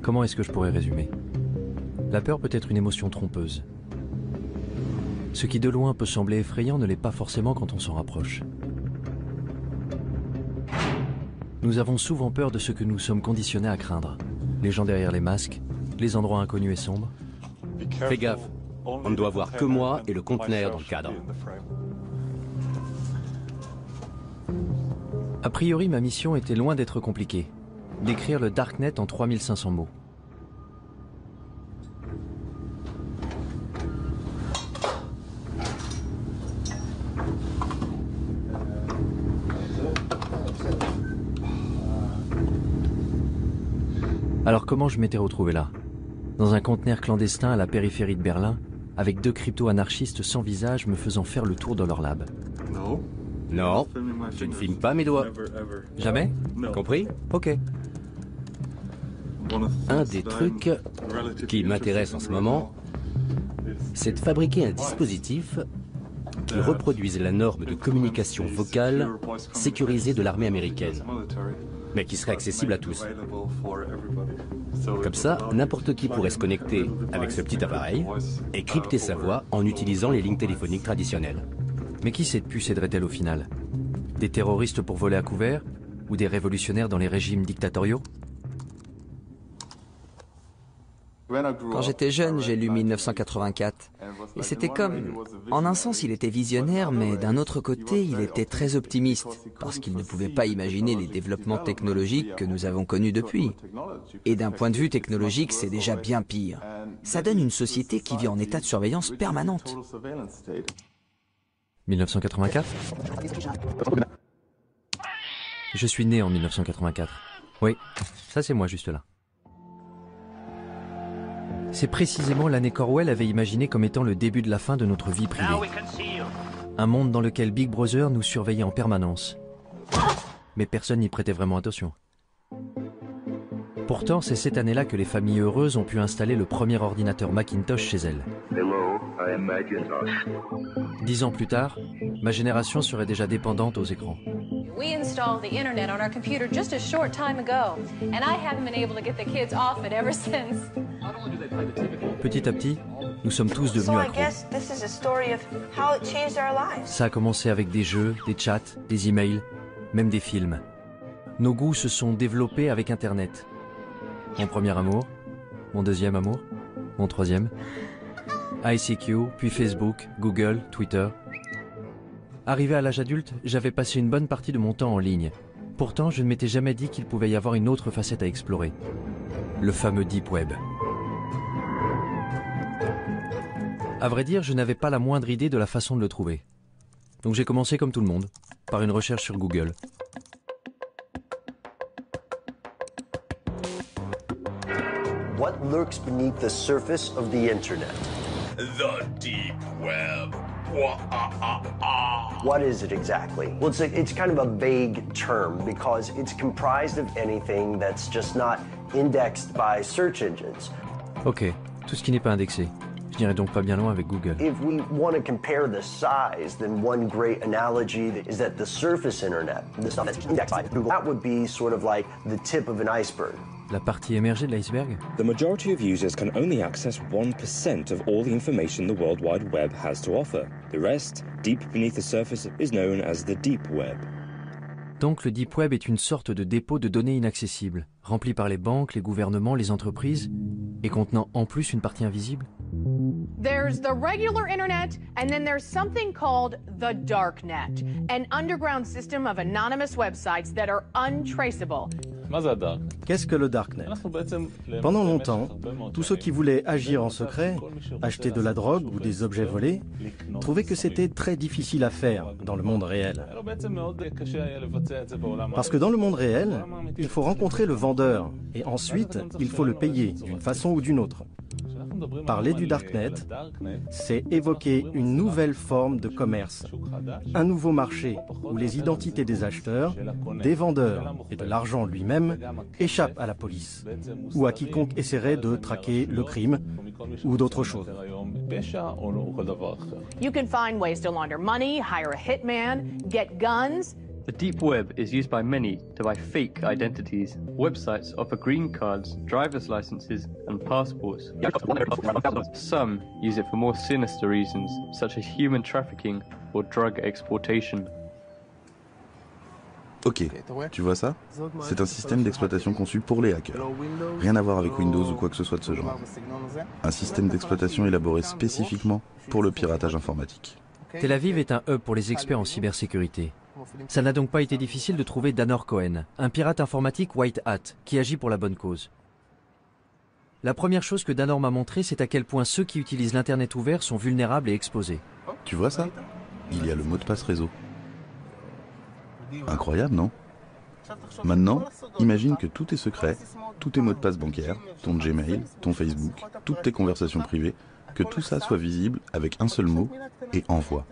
Comment est-ce que je pourrais résumer? La peur peut être une émotion trompeuse. Ce qui de loin peut sembler effrayant ne l'est pas forcément quand on s'en rapproche. Nous avons souvent peur de ce que nous sommes conditionnés à craindre. Les gens derrière les masques, les endroits inconnus et sombres. Fais gaffe, on ne doit voir que moi et le conteneur dans le cadre. A priori, ma mission était loin d'être compliquée. Décrire le Darknet en 3500 mots. Alors comment je m'étais retrouvé là? Dans un conteneur clandestin à la périphérie de Berlin, avec 2 crypto-anarchistes sans visage me faisant faire le tour de leur lab. Non, je ne filme pas mes doigts. Jamais? Compris? Ok. Un des trucs qui m'intéresse en ce moment, c'est de fabriquer un dispositif qui reproduise la norme de communication vocale sécurisée de l'armée américaine, mais qui serait accessible à tous. Comme ça, n'importe qui pourrait se connecter avec ce petit appareil et crypter sa voix en utilisant les lignes téléphoniques traditionnelles. Mais qui cette puce aiderait-elle au final? Des terroristes pour voler à couvert? Ou des révolutionnaires dans les régimes dictatoriaux? Quand j'étais jeune, j'ai lu 1984. Et c'était comme... En un sens, il était visionnaire, mais d'un autre côté, il était très optimiste, parce qu'il ne pouvait pas imaginer les développements technologiques que nous avons connus depuis. Et d'un point de vue technologique, c'est déjà bien pire. Ça donne une société qui vit en état de surveillance permanente. 1984? Je suis né en 1984. Oui, ça c'est moi juste là. C'est précisément l'année qu'Orwell avait imaginé comme étant le début de la fin de notre vie privée. Un monde dans lequel Big Brother nous surveillait en permanence. Mais personne n'y prêtait vraiment attention. Pourtant, c'est cette année-là que les familles heureuses ont pu installer le premier ordinateur Macintosh chez elles. Hello, I am Macintosh. 10 ans plus tard, ma génération serait déjà dépendante aux écrans. We installed the internet on our computer just a short time ago, and I haven't been able to get the kids off it ever since. Petit à petit, nous sommes tous devenus accros. Ça a commencé avec des jeux, des chats, des emails, même des films. Nos goûts se sont développés avec Internet. Mon premier amour, mon deuxième amour, mon troisième. ICQ, puis Facebook, Google, Twitter. Arrivé à l'âge adulte, j'avais passé une bonne partie de mon temps en ligne. Pourtant, je ne m'étais jamais dit qu'il pouvait y avoir une autre facette à explorer. Le fameux Deep Web. À vrai dire, je n'avais pas la moindre idée de la façon de le trouver. Donc j'ai commencé comme tout le monde, par une recherche sur Google. What lurks beneath the surface of the internet? The deep web. What is it exactly? Well, it's kind of a vague term because it's comprised of anything that's just not indexed by search engines. Ok, tout ce qui n'est pas indexé. Je n'irai donc pas bien loin avec Google. If we want to compare the size, then one great analogy is that the surface internet, the stuff that's indexed by Google, that would be sort of like the tip of an iceberg. La partie émergée de l'iceberg? The majority of users can only access 1% of all the information the World Wide Web has to offer. The rest, deep beneath the surface, is known as the deep web. Donc le Deep Web est une sorte de dépôt de données inaccessibles, rempli par les banques, les gouvernements, les entreprises, et contenant en plus une partie invisible? There's the regular internet, and then there's something called the darknet, an underground system of anonymous websites that are untraceable. Qu'est-ce que le Darknet? Pendant longtemps, tous ceux qui voulaient agir en secret, acheter de la drogue ou des objets volés, trouvaient que c'était très difficile à faire dans le monde réel. Parce que dans le monde réel, il faut rencontrer le vendeur et ensuite, il faut le payer d'une façon ou d'une autre. Parler du Darknet, c'est évoquer une nouvelle forme de commerce, un nouveau marché où les identités des acheteurs, des vendeurs et de l'argent lui-même échappent à la police ou à quiconque essaierait de traquer le crime ou d'autres choses. You can find ways to launder money, hire a hitman, get guns, The deep web is used by many to buy fake identities. Websites offer green cards, driver's licenses, and passports. Some use it for more sinister reasons, such as human trafficking or drug exportation. Ok, tu vois ça? C'est un système d'exploitation conçu pour les hackers. Rien à voir avec Windows ou quoi que ce soit de ce genre. Un système d'exploitation élaboré spécifiquement pour le piratage informatique. Tel Aviv est un hub pour les experts en cybersécurité. Ça n'a donc pas été difficile de trouver Danor Cohen, un pirate informatique white hat, qui agit pour la bonne cause. La première chose que Danor m'a montré, c'est à quel point ceux qui utilisent l'Internet ouvert sont vulnérables et exposés. Tu vois ça? Il y a le mot de passe réseau. Incroyable, non? Maintenant, imagine que tous tes secrets, tous tes mots de passe bancaires, ton Gmail, ton Facebook, toutes tes conversations privées, que tout ça soit visible avec un seul mot et envoie.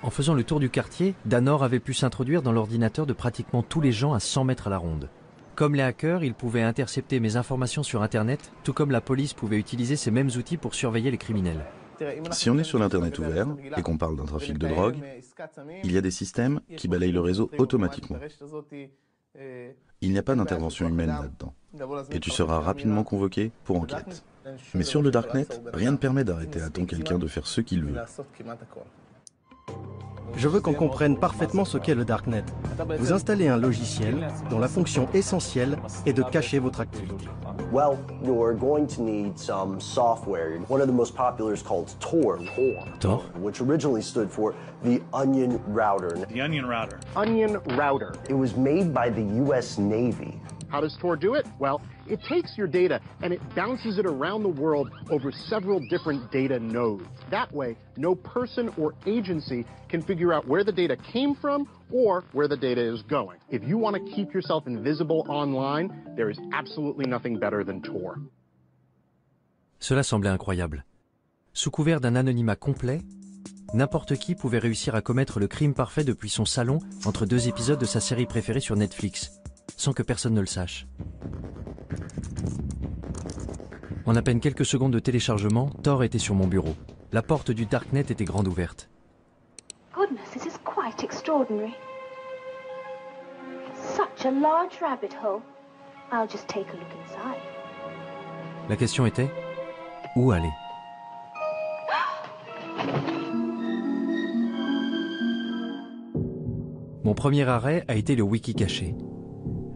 En faisant le tour du quartier, Danor avait pu s'introduire dans l'ordinateur de pratiquement tous les gens à 100 mètres à la ronde. Comme les hackers, ils pouvaient intercepter mes informations sur Internet, tout comme la police pouvait utiliser ces mêmes outils pour surveiller les criminels. Si on est sur l'Internet ouvert et qu'on parle d'un trafic de drogue, il y a des systèmes qui balayent le réseau automatiquement. Il n'y a pas d'intervention humaine là-dedans. Et tu seras rapidement convoqué pour enquête. Mais sur le Darknet, rien ne permet d'arrêter à temps quelqu'un de faire ce qu'il veut. Je veux qu'on comprenne parfaitement ce qu'est le Darknet. Vous installez un logiciel dont la fonction essentielle est de cacher votre activité. Well, you're going to need some software. One of the most popular is called Tor. Tor? Which originally stood for the Onion Router. The Onion Router. Onion Router. It was made by the US Navy. How does Tor do it? Well, it takes your data and it bounces it around the world over several different data nodes. That way, no person or agency can figure out where the data came from or where the data is going. If you want to keep yourself invisible online, there is absolutely nothing better than Tor. Cela semblait incroyable. Sous couvert d'un anonymat complet, n'importe qui pouvait réussir à commettre le crime parfait depuis son salon entre deux épisodes de sa série préférée sur Netflix, sans que personne ne le sache. En à peine quelques secondes de téléchargement, Tor était sur mon bureau. La porte du Darknet était grande ouverte. Goodness, this is quite extraordinary. Such a large rabbit hole. I'll just take a look inside. La question était, où aller? Mon premier arrêt a été le wiki caché.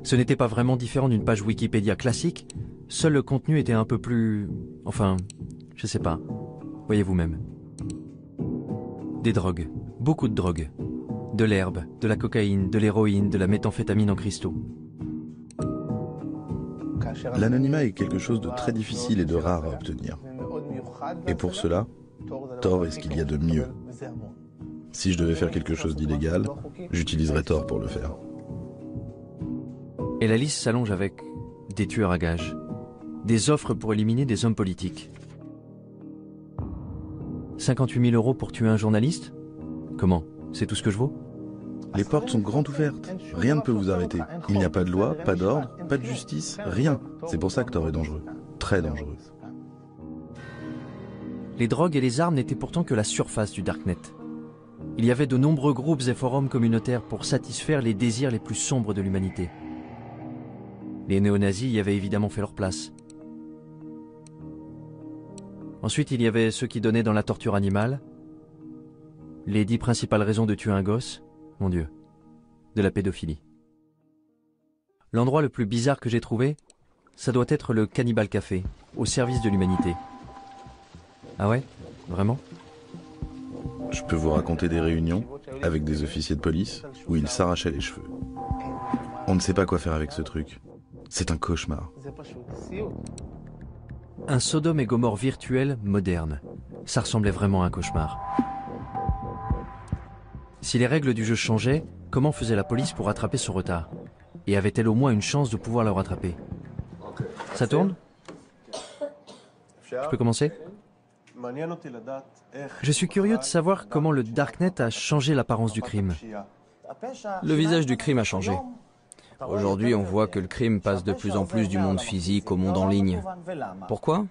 Ce n'était pas vraiment différent d'une page Wikipédia classique, seul le contenu était un peu plus... enfin, je sais pas, voyez vous-même. Des drogues, beaucoup de drogues. De l'herbe, de la cocaïne, de l'héroïne, de la méthamphétamine en cristaux. L'anonymat est quelque chose de très difficile et de rare à obtenir. Et pour cela, Tor est ce qu'il y a de mieux. Si je devais faire quelque chose d'illégal, j'utiliserais Tor pour le faire. Et la liste s'allonge avec des tueurs à gages, des offres pour éliminer des hommes politiques. 58 000 € pour tuer un journaliste? Comment? C'est tout ce que je vaux? Les portes sont grandes ouvertes. Rien ne peut vous arrêter. Il n'y a pas de loi, pas d'ordre, pas de justice, rien. C'est pour ça que Tor est dangereux. Très dangereux. Les drogues et les armes n'étaient pourtant que la surface du Darknet. Il y avait de nombreux groupes et forums communautaires pour satisfaire les désirs les plus sombres de l'humanité. Les néo-nazis y avaient évidemment fait leur place. Ensuite, il y avait ceux qui donnaient dans la torture animale. Les 10 principales raisons de tuer un gosse, mon Dieu, de la pédophilie. L'endroit le plus bizarre que j'ai trouvé, ça doit être le Cannibal Café, au service de l'humanité. Ah ouais? Vraiment? Je peux vous raconter des réunions avec des officiers de police où ils s'arrachaient les cheveux. On ne sait pas quoi faire avec ce truc. C'est un cauchemar. Un Sodome et Gomorrhe virtuel moderne. Ça ressemblait vraiment à un cauchemar. Si les règles du jeu changeaient, comment faisait la police pour rattraper son retard? Et avait-elle au moins une chance de pouvoir le rattraper? Ça tourne? Je peux commencer? Je suis curieux de savoir comment le Darknet a changé l'apparence du crime. Le visage du crime a changé. Aujourd'hui, on voit que le crime passe de plus en plus du monde physique au monde en ligne. Pourquoi?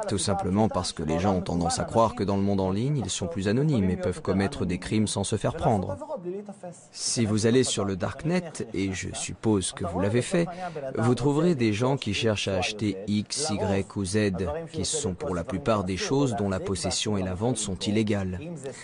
Tout simplement parce que les gens ont tendance à croire que dans le monde en ligne, ils sont plus anonymes et peuvent commettre des crimes sans se faire prendre. Si vous allez sur le Darknet, et je suppose que vous l'avez fait, vous trouverez des gens qui cherchent à acheter X, Y ou Z, qui sont pour la plupart des choses dont la possession et la vente sont illégales.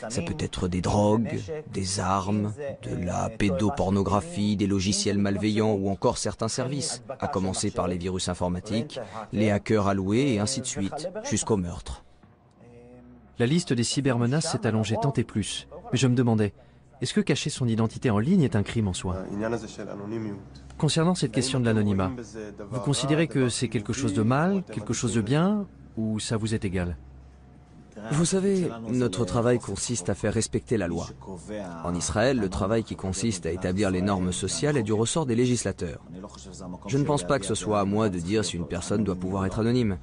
Ça peut être des drogues, des armes, de la pédopornographie, des logiciels malveillants ou encore certains services, à commencer par les virus informatiques, les hackers alloués et ainsi de suite, jusqu'au meurtre. La liste des cybermenaces s'est allongée tant et plus. Mais je me demandais, est-ce que cacher son identité en ligne est un crime en soi? Concernant cette question de l'anonymat, vous considérez que c'est quelque chose de mal, quelque chose de bien, ou ça vous est égal? Vous savez, notre travail consiste à faire respecter la loi. En Israël, le travail qui consiste à établir les normes sociales est du ressort des législateurs. Je ne pense pas que ce soit à moi de dire si une personne doit pouvoir être anonyme.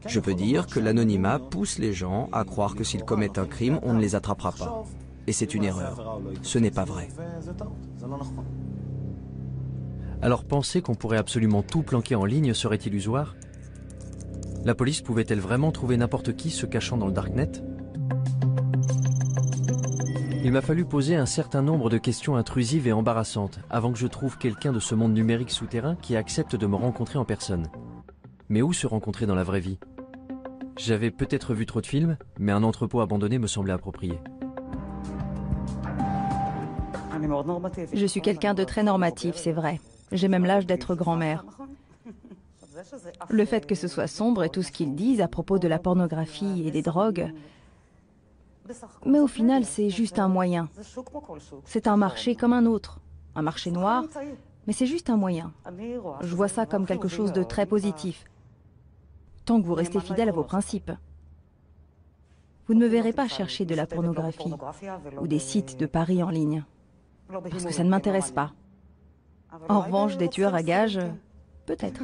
Je peux dire que l'anonymat pousse les gens à croire que s'ils commettent un crime, on ne les attrapera pas. Et c'est une erreur. Ce n'est pas vrai. Alors penser qu'on pourrait absolument tout planquer en ligne serait illusoire? La police pouvait-elle vraiment trouver n'importe qui se cachant dans le Darknet? Il m'a fallu poser un certain nombre de questions intrusives et embarrassantes avant que je trouve quelqu'un de ce monde numérique souterrain qui accepte de me rencontrer en personne. Mais où se rencontrer dans la vraie vie? J'avais peut-être vu trop de films, mais un entrepôt abandonné me semblait approprié. Je suis quelqu'un de très normatif, c'est vrai. J'ai même l'âge d'être grand-mère. Le fait que ce soit sombre et tout ce qu'ils disent à propos de la pornographie et des drogues, mais au final, c'est juste un moyen. C'est un marché comme un autre. Un marché noir, mais c'est juste un moyen. Je vois ça comme quelque chose de très positif. Tant que vous restez fidèle à vos principes. Vous ne me verrez pas chercher de la pornographie ou des sites de paris en ligne. Parce que ça ne m'intéresse pas. En revanche, des tueurs à gages, peut-être.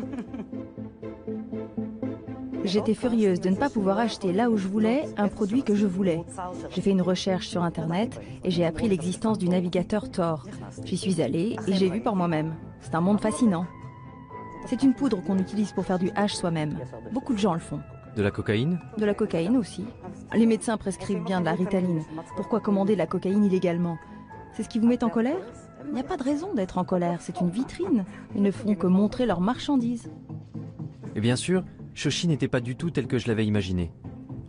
J'étais furieuse de ne pas pouvoir acheter là où je voulais un produit que je voulais. J'ai fait une recherche sur Internet et j'ai appris l'existence du navigateur Tor. J'y suis allée et j'ai vu par moi-même. C'est un monde fascinant. C'est une poudre qu'on utilise pour faire du hash soi-même. Beaucoup de gens le font. De la cocaïne? De la cocaïne aussi. Les médecins prescrivent bien de la Ritaline. Pourquoi commander de la cocaïne illégalement? C'est ce qui vous met en colère? Il n'y a pas de raison d'être en colère, c'est une vitrine. Ils ne font que montrer leurs marchandises. Et bien sûr, Shoshi n'était pas du tout telle que je l'avais imaginée.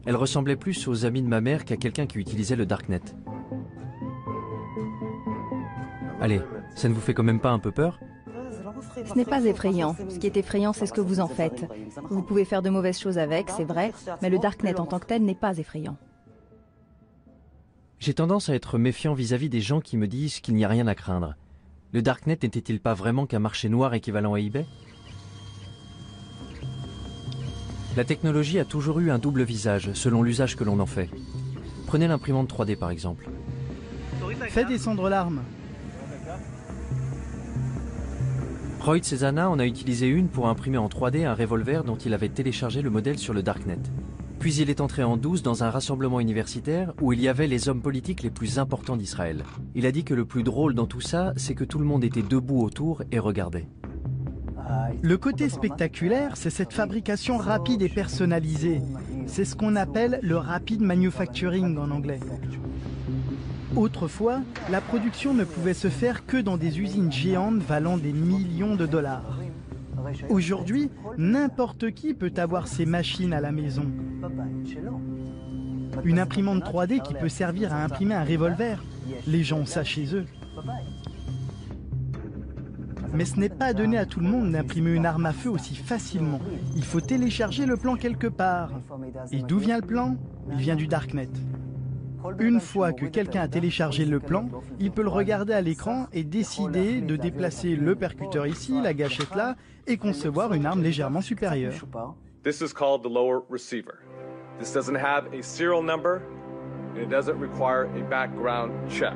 Elle ressemblait plus aux amis de ma mère qu'à quelqu'un qui utilisait le Darknet. Allez, ça ne vous fait quand même pas un peu peur? Ce n'est pas effrayant. Ce qui est effrayant, c'est ce que vous en faites. Vous pouvez faire de mauvaises choses avec, c'est vrai, mais le Darknet en tant que tel n'est pas effrayant. J'ai tendance à être méfiant vis-à-vis des gens qui me disent qu'il n'y a rien à craindre. Le Darknet n'était-il pas vraiment qu'un marché noir équivalent à eBay? La technologie a toujours eu un double visage, selon l'usage que l'on en fait. Prenez l'imprimante 3D par exemple. Fais descendre l'arme. Roy Cezana en a utilisé une pour imprimer en 3D un revolver dont il avait téléchargé le modèle sur le Darknet. Puis il est entré en douce dans un rassemblement universitaire où il y avait les hommes politiques les plus importants d'Israël. Il a dit que le plus drôle dans tout ça, c'est que tout le monde était debout autour et regardait. Le côté spectaculaire, c'est cette fabrication rapide et personnalisée. C'est ce qu'on appelle le rapid manufacturing en anglais. Autrefois, la production ne pouvait se faire que dans des usines géantes valant des millions de dollars. Aujourd'hui, n'importe qui peut avoir ces machines à la maison. Une imprimante 3D qui peut servir à imprimer un revolver. Les gens ont ça chez eux. Mais ce n'est pas donné à tout le monde d'imprimer une arme à feu aussi facilement. Il faut télécharger le plan quelque part. Et d'où vient le plan? Il vient du Darknet. Une fois que quelqu'un a téléchargé le plan, il peut le regarder à l'écran et décider de déplacer le percuteur ici, la gâchette là, et concevoir une arme légèrement supérieure. This is called the lower receiver. This doesn't have a serial number and it doesn't require a background check.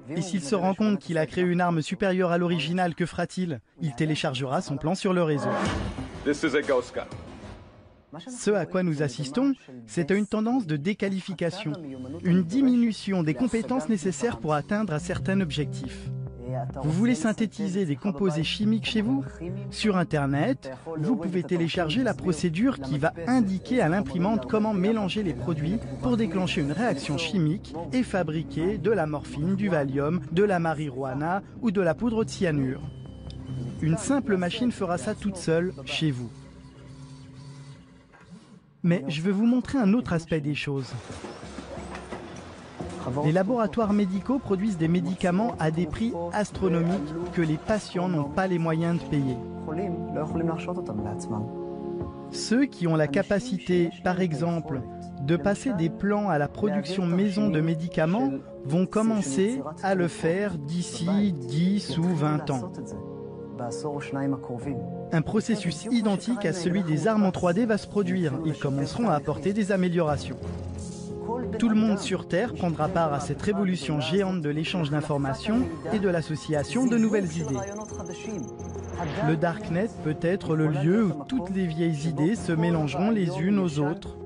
Et s'il se rend compte qu'il a créé une arme supérieure à l'original, que fera-t-il? Il téléchargera son plan sur le réseau. This is a ghost gun. Ce à quoi nous assistons, c'est à une tendance de déqualification, une diminution des compétences nécessaires pour atteindre un certain objectif. Vous voulez synthétiser des composés chimiques chez vous? Sur Internet, vous pouvez télécharger la procédure qui va indiquer à l'imprimante comment mélanger les produits pour déclencher une réaction chimique et fabriquer de la morphine, du Valium, de la marijuana ou de la poudre de cyanure. Une simple machine fera ça toute seule chez vous. Mais je vais vous montrer un autre aspect des choses. Les laboratoires médicaux produisent des médicaments à des prix astronomiques que les patients n'ont pas les moyens de payer. Ceux qui ont la capacité, par exemple, de passer des plans à la production maison de médicaments vont commencer à le faire d'ici 10 ou 20 ans. Un processus identique à celui des armes en 3D va se produire. Ils commenceront à apporter des améliorations. Tout le monde sur Terre prendra part à cette révolution géante de l'échange d'informations et de l'association de nouvelles idées. Le Darknet peut être le lieu où toutes les vieilles idées se mélangeront les unes aux autres.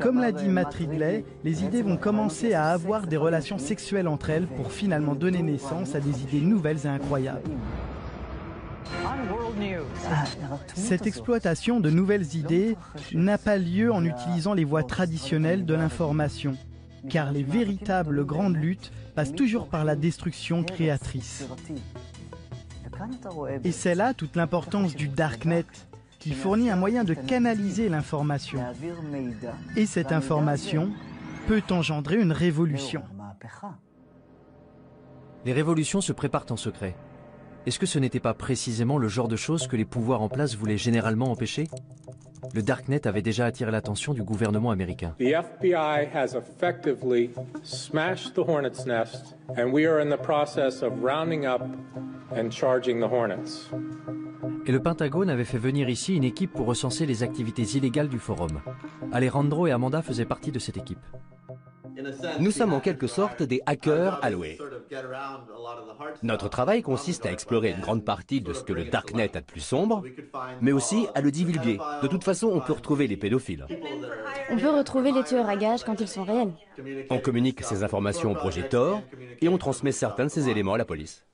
Comme l'a dit Matt Ridley, les idées vont commencer à avoir des relations sexuelles entre elles pour finalement donner naissance à des idées nouvelles et incroyables. Cette exploitation de nouvelles idées n'a pas lieu en utilisant les voies traditionnelles de l'information, car les véritables grandes luttes passent toujours par la destruction créatrice. Et c'est là toute l'importance du Darknet, qui fournit un moyen de canaliser l'information. Et cette information peut engendrer une révolution. Les révolutions se préparent en secret. Est-ce que ce n'était pas précisément le genre de choses que les pouvoirs en place voulaient généralement empêcher? Le Darknet avait déjà attiré l'attention du gouvernement américain. The FBI has effectively smashed the Hornet's Nest, and we are in the process of rounding up and charging the Hornets. Et le Pentagone avait fait venir ici une équipe pour recenser les activités illégales du forum. Alejandro et Amanda faisaient partie de cette équipe. Nous sommes en quelque sorte des hackers alloués. Notre travail consiste à explorer une grande partie de ce que le Darknet a de plus sombre, mais aussi à le divulguer. De toute façon, on peut retrouver les pédophiles. On peut retrouver les tueurs à gages quand ils sont réels. On communique ces informations au projet Tor et on transmet certains de ces éléments à la police.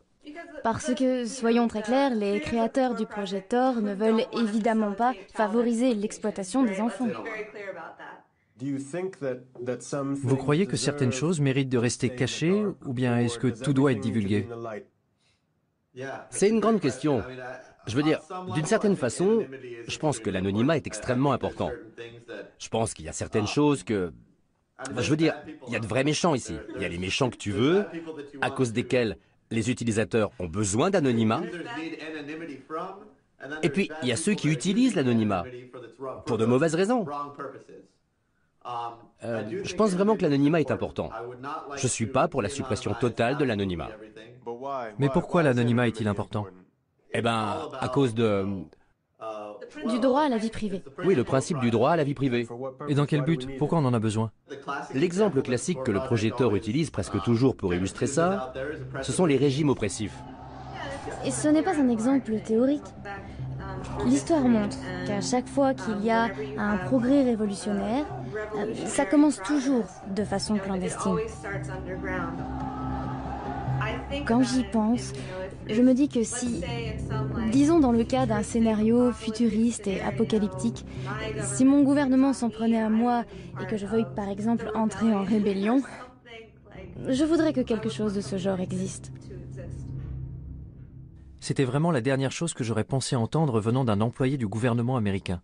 Parce que, soyons très clairs, les créateurs du projet Tor ne veulent évidemment pas favoriser l'exploitation des enfants. Vous croyez que certaines choses méritent de rester cachées, ou bien est-ce que tout doit être divulgué? C'est une grande question. Je veux dire, d'une certaine façon, je pense que l'anonymat est extrêmement important. Je pense qu'il y a certaines choses que... Je veux dire, il y a de vrais méchants ici. Il y a les méchants que tu veux, à cause desquels les utilisateurs ont besoin d'anonymat. Et puis, il y a ceux qui utilisent l'anonymat pour de mauvaises raisons. Je pense vraiment que l'anonymat est important. Je ne suis pas pour la suppression totale de l'anonymat. Mais pourquoi l'anonymat est-il important? Eh bien, à cause de... Du droit à la vie privée. Oui, le principe du droit à la vie privée. Et dans quel but? Pourquoi on en a besoin? L'exemple classique que le projet Tor utilise presque toujours pour illustrer ça, ce sont les régimes oppressifs. Et ce n'est pas un exemple théorique. L'histoire montre qu'à chaque fois qu'il y a un progrès révolutionnaire, ça commence toujours de façon clandestine. Quand j'y pense, je me dis que si, disons dans le cas d'un scénario futuriste et apocalyptique, si mon gouvernement s'en prenait à moi et que je veuille par exemple entrer en rébellion, je voudrais que quelque chose de ce genre existe. C'était vraiment la dernière chose que j'aurais pensé entendre venant d'un employé du gouvernement américain.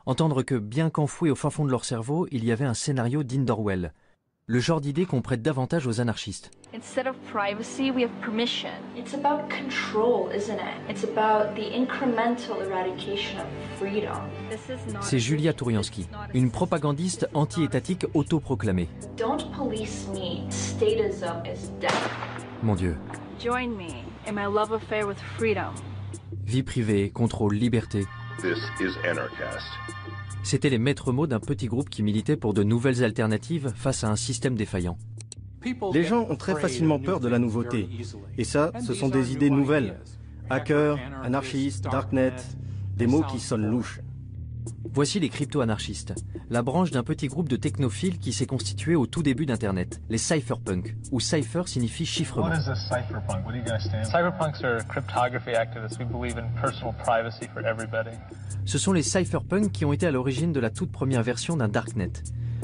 Entendre que, bien qu'enfoui au fin fond de leur cerveau, il y avait un scénario digne d'Orwell. Le genre d'idée qu'on prête davantage aux anarchistes. Instead of privacy, we have permission. It's about control, isn't it? It's about the incremental eradication of freedom. C'est Julia Touriansky, une propagandiste anti-étatique autoproclamée. Don't police me. Statism is death. Mon Dieu. Join me in my love affair with freedom. Vie privée, contrôle, liberté. This is Anarchast. C'étaient les maîtres mots d'un petit groupe qui militait pour de nouvelles alternatives face à un système défaillant. Les gens ont très facilement peur de la nouveauté. Et ça, ce sont des idées nouvelles. Hacker, anarchiste, darknet, des mots qui sonnent louches. Voici les crypto-anarchistes, la branche d'un petit groupe de technophiles qui s'est constitué au tout début d'Internet, les cypherpunks, où cypher signifie chiffrement. What is a cypherpunk? What do you guys stand for? Cypherpunks are cryptography activists. We believe in personal privacy for everybody. Ce sont les cypherpunks qui ont été à l'origine de la toute première version d'un darknet,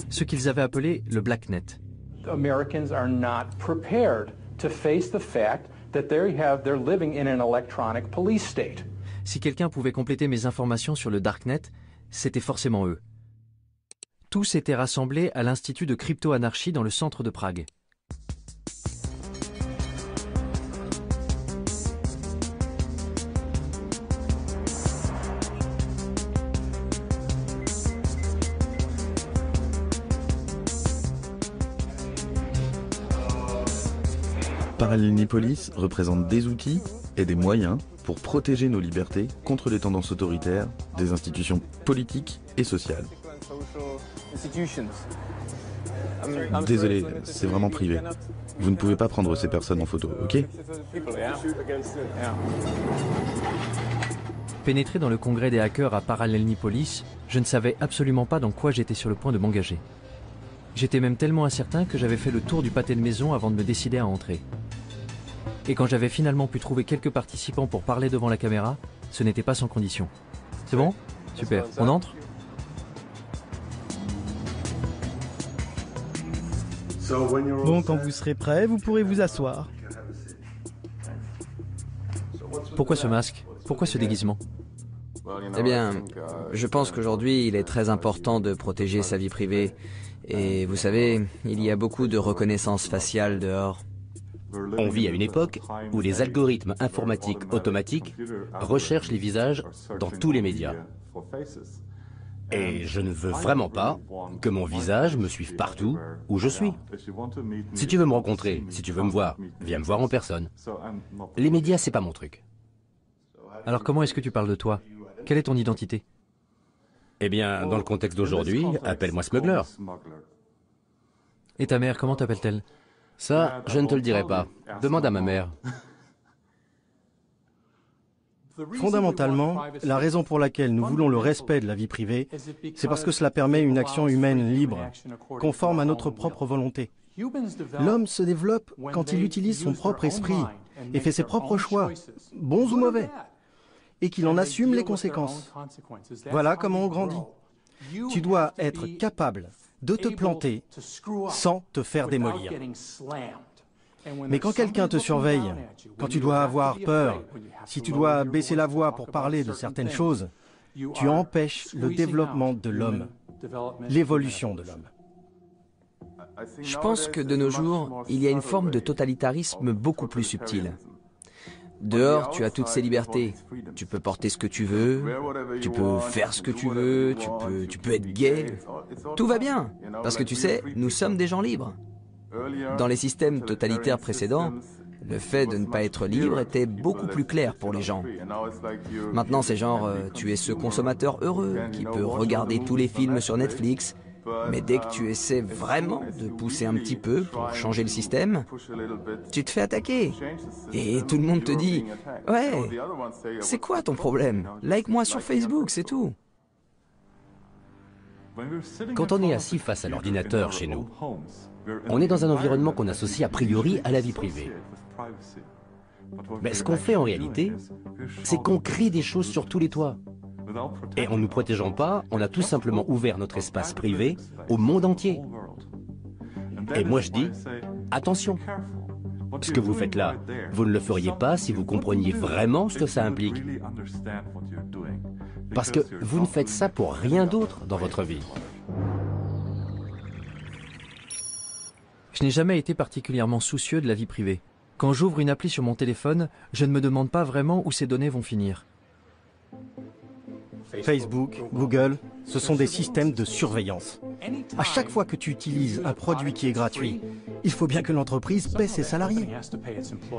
ce qu'ils avaient appelé le blacknet. Americans are not prepared to face the fact that they're living in an electronic police state. Si quelqu'un pouvait compléter mes informations sur le darknet, c'était forcément eux. Tous étaient rassemblés à l'Institut de crypto-anarchie dans le centre de Prague. Parallelnipolis représente des outils et des moyens pour protéger nos libertés contre les tendances autoritaires des institutions politiques et sociales. Désolé, c'est vraiment privé. Vous ne pouvez pas prendre ces personnes en photo, ok? Pénétré dans le congrès des hackers à Parallelnipolis, je ne savais absolument pas dans quoi j'étais sur le point de m'engager. J'étais même tellement incertain que j'avais fait le tour du pâté de maison avant de me décider à entrer. Et quand j'avais finalement pu trouver quelques participants pour parler devant la caméra, ce n'était pas sans condition. C'est bon? Super. On entre? Bon, quand vous serez prêt, vous pourrez vous asseoir. Pourquoi ce masque? Pourquoi ce déguisement? Eh bien, je pense qu'aujourd'hui, il est très important de protéger sa vie privée. Et vous savez, il y a beaucoup de reconnaissance faciale dehors. On vit à une époque où les algorithmes informatiques automatiques recherchent les visages dans tous les médias. Et je ne veux vraiment pas que mon visage me suive partout où je suis. Si tu veux me rencontrer, si tu veux me voir, viens me voir en personne. Les médias, c'est pas mon truc. Alors comment est-ce que tu parles de toi? Quelle est ton identité? Eh bien, dans le contexte d'aujourd'hui, appelle-moi Smuggler. Et ta mère, comment t'appelle-t-elle? Ça, je ne te le dirai pas. Demande à ma mère. Fondamentalement, la raison pour laquelle nous voulons le respect de la vie privée, c'est parce que cela permet une action humaine libre, conforme à notre propre volonté. L'homme se développe quand il utilise son propre esprit et fait ses propres choix, bons ou mauvais, et qu'il en assume les conséquences. Voilà comment on grandit. Tu dois être capable de te planter sans te faire démolir. Mais quand quelqu'un te surveille, quand tu dois avoir peur, si tu dois baisser la voix pour parler de certaines choses, tu empêches le développement de l'homme, l'évolution de l'homme. Je pense que de nos jours, il y a une forme de totalitarisme beaucoup plus subtile. Dehors, tu as toutes ces libertés. Tu peux porter ce que tu veux, tu peux faire ce que tu veux, tu peux être gay. Tout va bien, parce que tu sais, nous sommes des gens libres. Dans les systèmes totalitaires précédents, le fait de ne pas être libre était beaucoup plus clair pour les gens. Maintenant, c'est genre, tu es ce consommateur heureux qui peut regarder tous les films sur Netflix, mais dès que tu essaies vraiment de pousser un petit peu pour changer le système, tu te fais attaquer. Et tout le monde te dit « Ouais, c'est quoi ton problème? Like-moi sur Facebook, c'est tout. » Quand on est assis face à l'ordinateur chez nous, on est dans un environnement qu'on associe a priori à la vie privée. Mais ce qu'on fait en réalité, c'est qu'on crée des choses sur tous les toits. Et en ne nous protégeant pas, on a tout simplement ouvert notre espace privé au monde entier. Et moi je dis, attention, ce que vous faites là, vous ne le feriez pas si vous compreniez vraiment ce que ça implique. Parce que vous ne faites ça pour rien d'autre dans votre vie. Je n'ai jamais été particulièrement soucieux de la vie privée. Quand j'ouvre une appli sur mon téléphone, je ne me demande pas vraiment où ces données vont finir. Facebook, Google, ce sont des systèmes de surveillance. À chaque fois que tu utilises un produit qui est gratuit, il faut bien que l'entreprise paie ses salariés.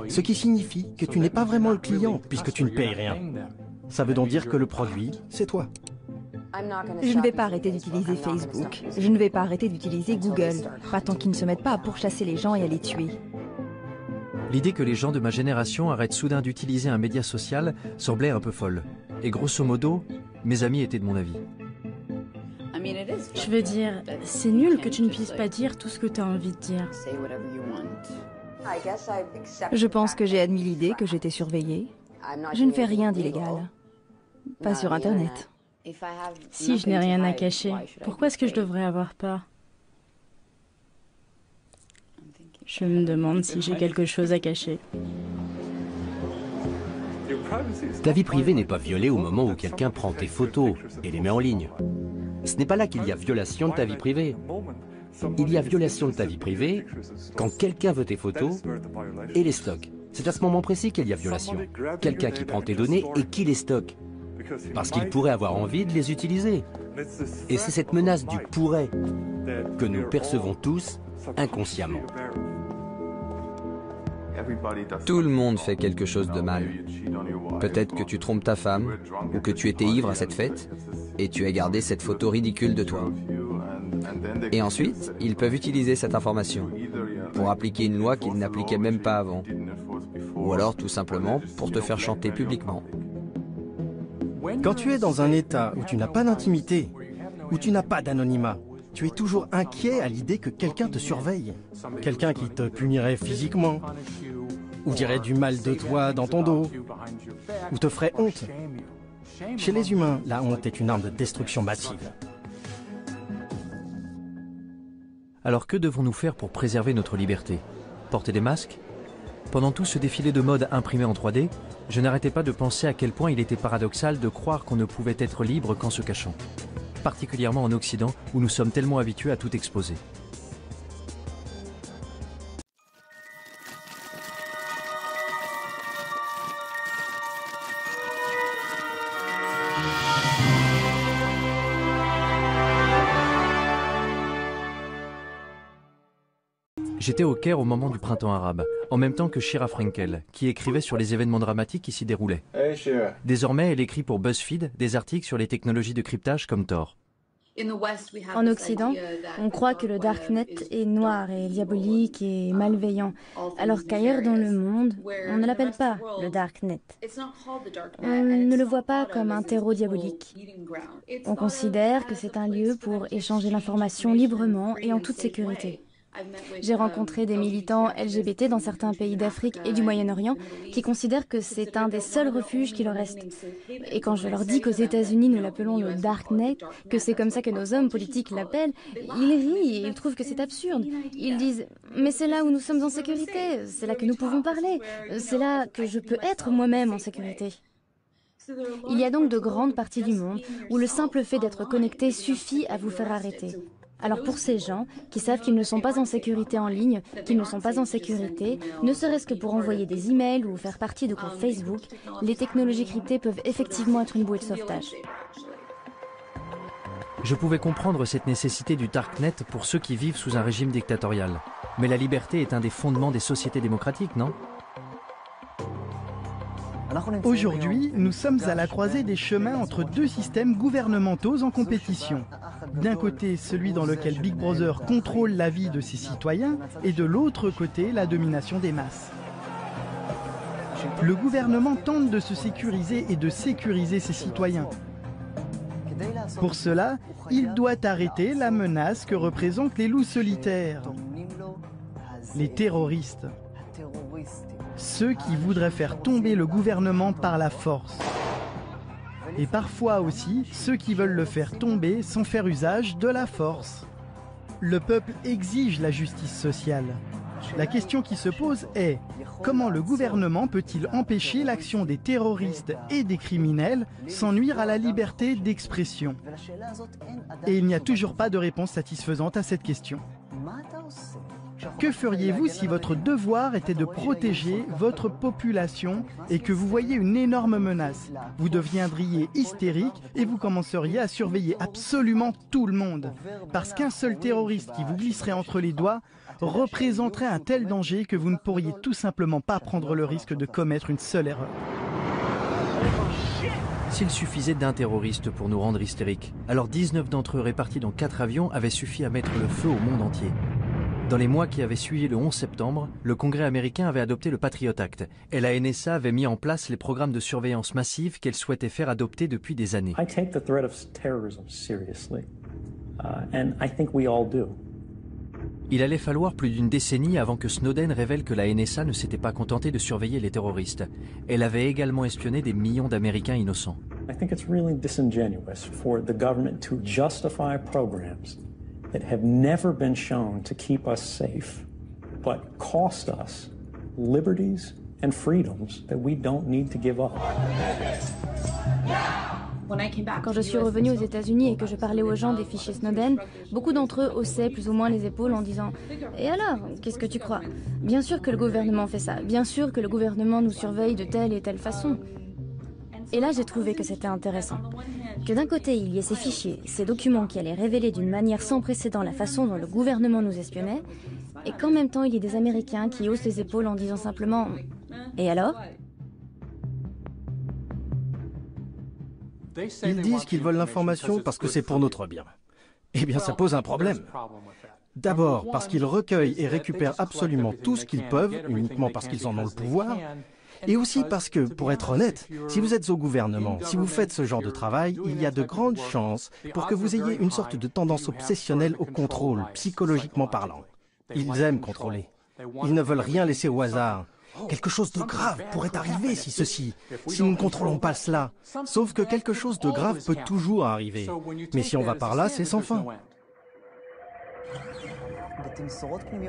Ce qui signifie que tu n'es pas vraiment le client puisque tu ne payes rien. Ça veut donc dire que le produit, c'est toi. Je ne vais pas arrêter d'utiliser Facebook. Je ne vais pas arrêter d'utiliser Google. Pas tant qu'ils ne se mettent pas à pourchasser les gens et à les tuer. L'idée que les gens de ma génération arrêtent soudain d'utiliser un média social semblait un peu folle. Et grosso modo, mes amis étaient de mon avis. Je veux dire, c'est nul que tu ne puisses pas dire tout ce que tu as envie de dire. Je pense que j'ai admis l'idée que j'étais surveillée. Je ne fais rien d'illégal. Pas sur Internet. Si je n'ai rien à cacher, pourquoi est-ce que je devrais avoir peur? Je me demande si j'ai quelque chose à cacher. Ta vie privée n'est pas violée au moment où quelqu'un prend tes photos et les met en ligne. Ce n'est pas là qu'il y a violation de ta vie privée. Il y a violation de ta vie privée quand quelqu'un veut tes photos et les stocke. C'est à ce moment précis qu'il y a violation. Quelqu'un qui prend tes données et qui les stocke. Parce qu'il pourrait avoir envie de les utiliser. Et c'est cette menace du pourrait que nous percevons tous inconsciemment. Tout le monde fait quelque chose de mal. Peut-être que tu trompes ta femme, ou que tu étais ivre à cette fête, et tu as gardé cette photo ridicule de toi. Et ensuite, ils peuvent utiliser cette information pour appliquer une loi qu'ils n'appliquaient même pas avant. Ou alors tout simplement pour te faire chanter publiquement. Quand tu es dans un état où tu n'as pas d'intimité, où tu n'as pas d'anonymat, tu es toujours inquiet à l'idée que quelqu'un te surveille. Quelqu'un qui te punirait physiquement, ou dirait du mal de toi dans ton dos, ou te ferait honte. Chez les humains, la honte est une arme de destruction massive. Alors que devons-nous faire pour préserver notre liberté? Porter des masques? Pendant tout ce défilé de mode imprimé en 3D, je n'arrêtais pas de penser à quel point il était paradoxal de croire qu'on ne pouvait être libre qu'en se cachant. Particulièrement en Occident, où nous sommes tellement habitués à tout exposer. J'étais au Caire au moment du printemps arabe, en même temps que Shira Frankel, qui écrivait sur les événements dramatiques qui s'y déroulaient. Désormais, elle écrit pour BuzzFeed des articles sur les technologies de cryptage comme Tor. En Occident, on croit que le Darknet est noir et diabolique et malveillant, alors qu'ailleurs dans le monde, on ne l'appelle pas le Darknet. On ne le voit pas comme un terreau diabolique. On considère que c'est un lieu pour échanger l'information librement et en toute sécurité. J'ai rencontré des militants LGBT dans certains pays d'Afrique et du Moyen-Orient qui considèrent que c'est un des seuls refuges qui leur reste. Et quand je leur dis qu'aux États-Unis nous l'appelons le Darknet, que c'est comme ça que nos hommes politiques l'appellent, ils rient et ils trouvent que c'est absurde. Ils disent « Mais c'est là où nous sommes en sécurité, c'est là que nous pouvons parler, c'est là que je peux être moi-même en sécurité. » Il y a donc de grandes parties du monde où le simple fait d'être connecté suffit à vous faire arrêter. Alors pour ces gens qui savent qu'ils ne sont pas en sécurité en ligne, qu'ils ne sont pas en sécurité, ne serait-ce que pour envoyer des emails ou faire partie de groupes Facebook, les technologies cryptées peuvent effectivement être une bouée de sauvetage. Je pouvais comprendre cette nécessité du Darknet pour ceux qui vivent sous un régime dictatorial. Mais la liberté est un des fondements des sociétés démocratiques, non? Aujourd'hui, nous sommes à la croisée des chemins entre deux systèmes gouvernementaux en compétition. D'un côté, celui dans lequel Big Brother contrôle la vie de ses citoyens, et de l'autre côté, la domination des masses. Le gouvernement tente de se sécuriser et de sécuriser ses citoyens. Pour cela, il doit arrêter la menace que représentent les loups solitaires, les terroristes. Ceux qui voudraient faire tomber le gouvernement par la force. Et parfois aussi, ceux qui veulent le faire tomber sans faire usage de la force. Le peuple exige la justice sociale. La question qui se pose est, comment le gouvernement peut-il empêcher l'action des terroristes et des criminels sans nuire à la liberté d'expression? Et il n'y a toujours pas de réponse satisfaisante à cette question. Que feriez-vous si votre devoir était de protéger votre population et que vous voyez une énorme menace? Vous deviendriez hystérique et vous commenceriez à surveiller absolument tout le monde. Parce qu'un seul terroriste qui vous glisserait entre les doigts représenterait un tel danger que vous ne pourriez tout simplement pas prendre le risque de commettre une seule erreur. S'il suffisait d'un terroriste pour nous rendre hystériques, alors 19 d'entre eux répartis dans 4 avions avaient suffi à mettre le feu au monde entier. Dans les mois qui avaient suivi le 11 septembre, le Congrès américain avait adopté le Patriot Act et la NSA avait mis en place les programmes de surveillance massive qu'elle souhaitait faire adopter depuis des années. and I think we all do. Il allait falloir plus d'une décennie avant que Snowden révèle que la NSA ne s'était pas contentée de surveiller les terroristes. Elle avait également espionné des millions d'Américains innocents. I think it's really disingenuous for the government to justify programs that have never been shown to keep us safe, but cost us liberties and freedoms that we don't need to give up. Quand je suis revenue aux États-Unis et que je parlais aux gens des fichiers Snowden, beaucoup d'entre eux haussaient plus ou moins les épaules en disant « Et alors, qu'est-ce que tu crois ? Bien sûr que le gouvernement fait ça, bien sûr que le gouvernement nous surveille de telle et telle façon. » Et là, j'ai trouvé que c'était intéressant. Que d'un côté, il y ait ces fichiers, ces documents qui allaient révéler d'une manière sans précédent la façon dont le gouvernement nous espionnait, et qu'en même temps, il y ait des Américains qui haussent les épaules en disant simplement « Et alors ?» Ils disent qu'ils veulent l'information parce que c'est pour notre bien. Eh bien, ça pose un problème. D'abord, parce qu'ils recueillent et récupèrent absolument tout ce qu'ils peuvent, uniquement parce qu'ils en ont le pouvoir, et aussi parce que, pour être honnête, si vous êtes au gouvernement, si vous faites ce genre de travail, il y a de grandes chances pour que vous ayez une sorte de tendance obsessionnelle au contrôle, psychologiquement parlant. Ils aiment contrôler. Ils ne veulent rien laisser au hasard. Quelque chose de grave pourrait arriver si nous ne contrôlons pas cela. Sauf que quelque chose de grave peut toujours arriver. Mais si on va par là, c'est sans fin.